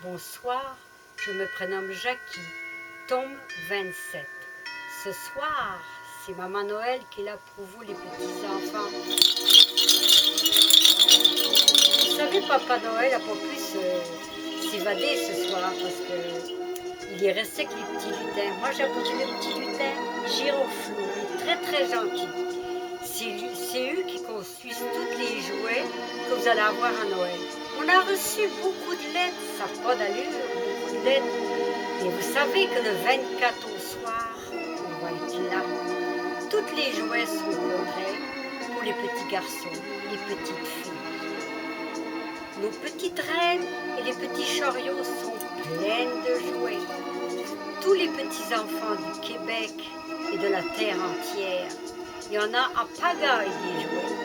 Bonsoir, je me prénomme Jackie, tome 27. Ce soir, c'est Maman Noël qui est là pour vous les petits enfants. Vous savez, Papa Noël n'a pas pu s'évader ce soir parce qu'il est resté avec les petits lutins. Moi j'ai apporté le petit lutin Giroflou, il est très très gentil. C'est eux qui construisent tous les jouets que vous allez avoir à Noël. On a reçu beaucoup de lettres, ça n'a pas d'allure, beaucoup de lettres. Et vous savez que le 24 au soir, on va être là. Tous les jouets sont prêts pour les petits garçons, les petites filles. Nos petites reines et les petits chariots sont pleins de jouets. Tous les petits enfants du Québec et de la terre entière, il y en a en pagaille des jouets.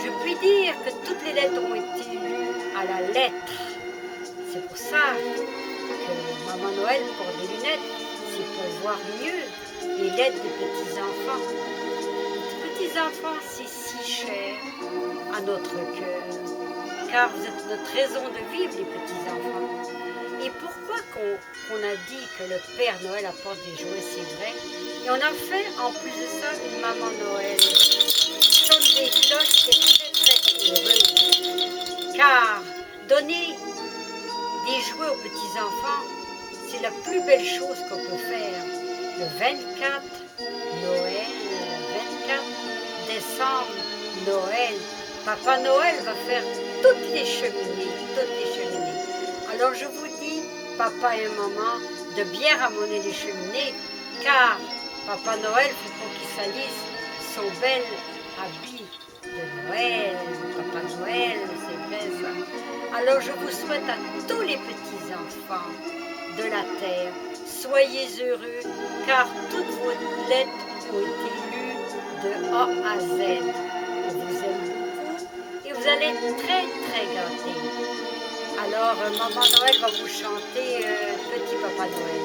Je puis dire que toutes les lettres ont été lues à la lettre. C'est pour ça que Maman Noël porte des lunettes, c'est pour voir mieux les lettres des petits enfants. Les petits enfants, c'est si cher à notre cœur, car vous êtes notre raison de vivre, les petits enfants. Et pourquoi qu'on a dit que le Père Noël apporte des jouets, c'est vrai. Et on a fait en plus de ça une Maman Noël. Sonne des cloches, c'est très très heureux. Car donner des jouets aux petits enfants, c'est la plus belle chose qu'on peut faire. Le 24 Noël, le 24 décembre, Noël, Papa Noël va faire toutes les cheminées, toutes les cheminées. Alors je vous dis, papa et maman, de bien ramoner les cheminées, car Papa Noël, il faut pas qu'il salisse son bel habit de Noël, Papa Noël, c'est vrai ça. Alors je vous souhaite à tous les petits enfants de la terre, soyez heureux, car toutes vos lettres ont été lues de A à Z. On vous aime beaucoup et vous allez être très très gâtés. Alors Maman Noël va vous chanter Petit Papa Noël.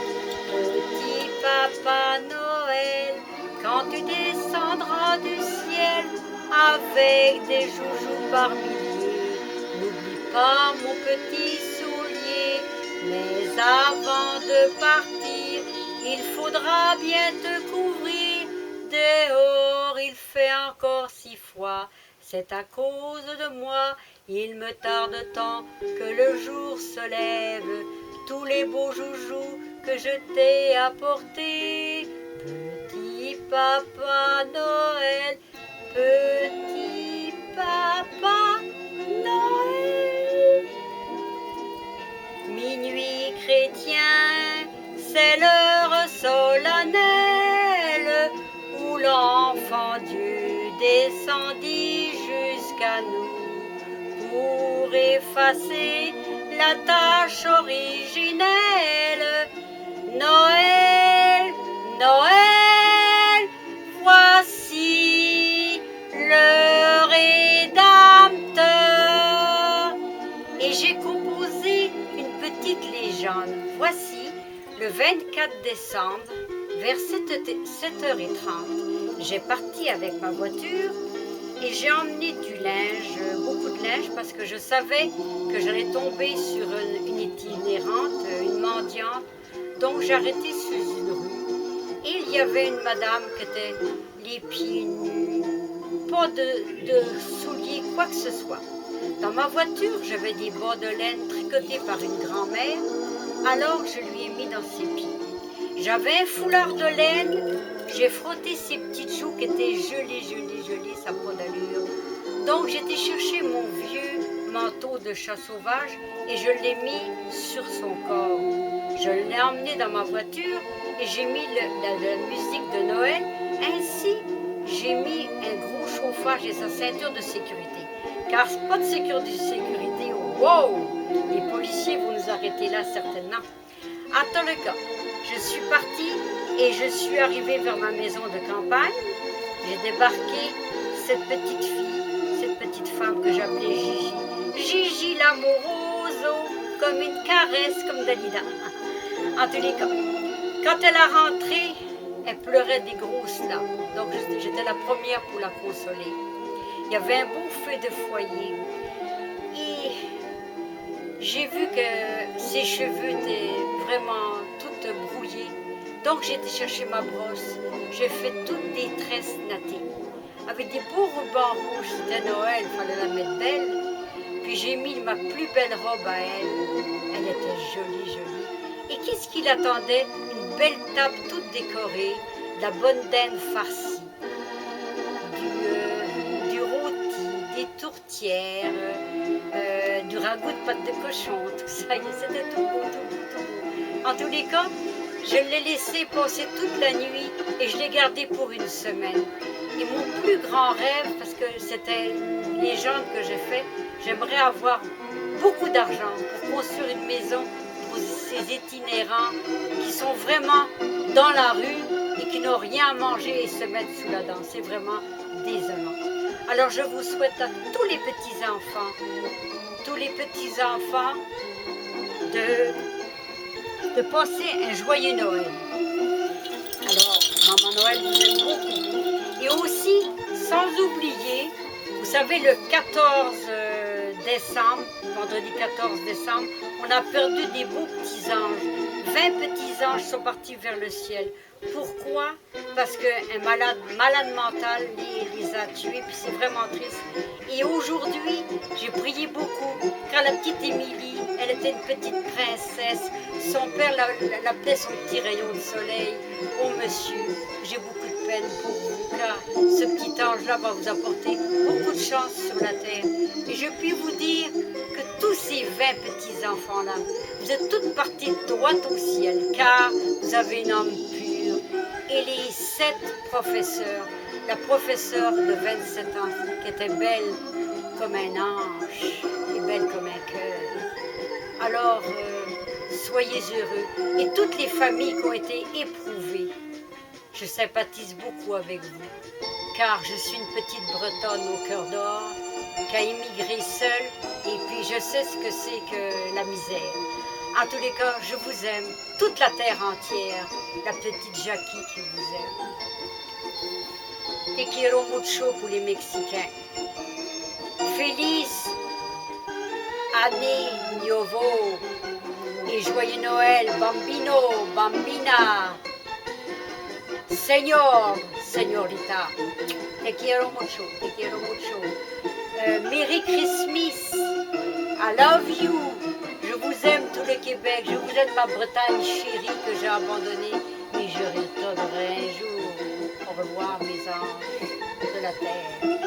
Petit Papa Noël, quand tu descendras du ciel avec des joujoux par milliers, n'oublie pas mon petit soulier, mais avant de partir, il faudra bien te couvrir, dehors il fait encore si froid, c'est à cause de moi, il me tarde tant que le jour se lève, tous les beaux joujoux que je t'ai apportés. Petit Papa Noël, petit Papa Noël. Minuit chrétien, c'est l'heure solennelle où l'enfant Dieu descendit jusqu'à nous pour effacer la tâche originelle. Noël, Noël, voici le Rédempteur. Et j'ai composé une petite légende. Voici, le 24 décembre, vers 7h30, j'ai parti avec ma voiture et j'ai emmené du linge, beaucoup de linge, parce que je savais que j'allais tomber sur une itinérante, une mendiante. Donc j'ai arrêté sur une rue. Et il y avait une madame qui était les pieds nus, pas de souliers, quoi que ce soit. Dans ma voiture, j'avais des bas de laine tricotés par une grand-mère, alors je lui ai mis dans ses pieds. J'avais un foulard de laine, j'ai frotté ses petites joues qui étaient gelées, ça n'a pas d'allure. Donc j'ai été chercher mon vieux manteau de chat sauvage et je l'ai mis sur son corps. Je l'ai emmené dans ma voiture et j'ai mis la musique de Noël. Ainsi, j'ai mis un gros chauffage et sa ceinture de sécurité. Car pas de sécurité, wow! Les policiers vont nous arrêter là certainement. En tout cas, je suis partie et je suis arrivée vers ma maison de campagne. J'ai débarqué cette petite fille, cette petite femme que j'appelais Gigi. Gigi l'amoroso, comme une caresse, comme Dalida. En tous les cas, quand elle a rentré, elle pleurait des grosses larmes. Donc j'étais la première pour la consoler. Il y avait un beau feu de foyer. Et j'ai vu que ses cheveux étaient vraiment toutes brouillés. Donc j'ai été chercher ma brosse, j'ai fait toutes des tresses nattées. Avec des beaux rubans rouges, c'était Noël, il fallait la mettre belle. Puis j'ai mis ma plus belle robe à elle était jolie, jolie. Et qu'est-ce qui l'attendait? Une belle table toute décorée, de la bonne dinde farcie, du rôti, des tourtières, du ragoût de pâte de cochon, tout ça, c'était tout beau, tout beau, tout beau. En tous les cas, je l'ai laissé passer toute la nuit et je l'ai gardé pour une semaine. Et mon plus grand rêve, parce que c'était une légende que j'ai faite, j'aimerais avoir beaucoup d'argent pour construire une maison pour ces itinérants qui sont vraiment dans la rue et qui n'ont rien à manger et se mettre sous la dent. C'est vraiment désolant. Alors je vous souhaite à tous les petits-enfants de passer un joyeux Noël. Alors, Maman Noël vous aime beaucoup. Et aussi, sans oublier, vous savez, le 14 décembre, vendredi 14 décembre, on a perdu des beaux petits anges. 20 petits anges sont partis vers le ciel. Pourquoi? Parce qu'un malade mental les a tués, puis c'est vraiment triste. Et aujourd'hui, j'ai prié beaucoup, car la petite Émilie, elle était une petite princesse. Son père l'appelait son petit rayon de soleil. Oh monsieur, j'ai beaucoup de peine pour vous, car ce petit ange-là va vous apporter beaucoup de chance sur la terre. Et je puis vous dire que tous ces 20 petits-enfants-là, vous êtes toutes parties droite au ciel, car vous avez une âme pure. Et les 7 professeurs, la professeure de 27 ans, qui était belle comme un ange et belle comme un cœur. Alors, soyez heureux. Et toutes les familles qui ont été éprouvées, je sympathise beaucoup avec vous, car je suis une petite Bretonne au cœur d'or, qui a immigré seule, et puis je sais ce que c'est que la misère. En tous les cas, je vous aime, toute la terre entière, la petite Jackie qui vous aime. Te quiero mucho pour les Mexicains. Feliz Année Nouveau et joyeux Noël, bambino, bambina, señor, señorita. Te quiero mucho, te quiero mucho. Merry Christmas, I love you. Je vous aime tout le Québec, je vous aime ma Bretagne chérie que j'ai abandonnée, mais je retournerai un jour. Au revoir mes anges de la terre.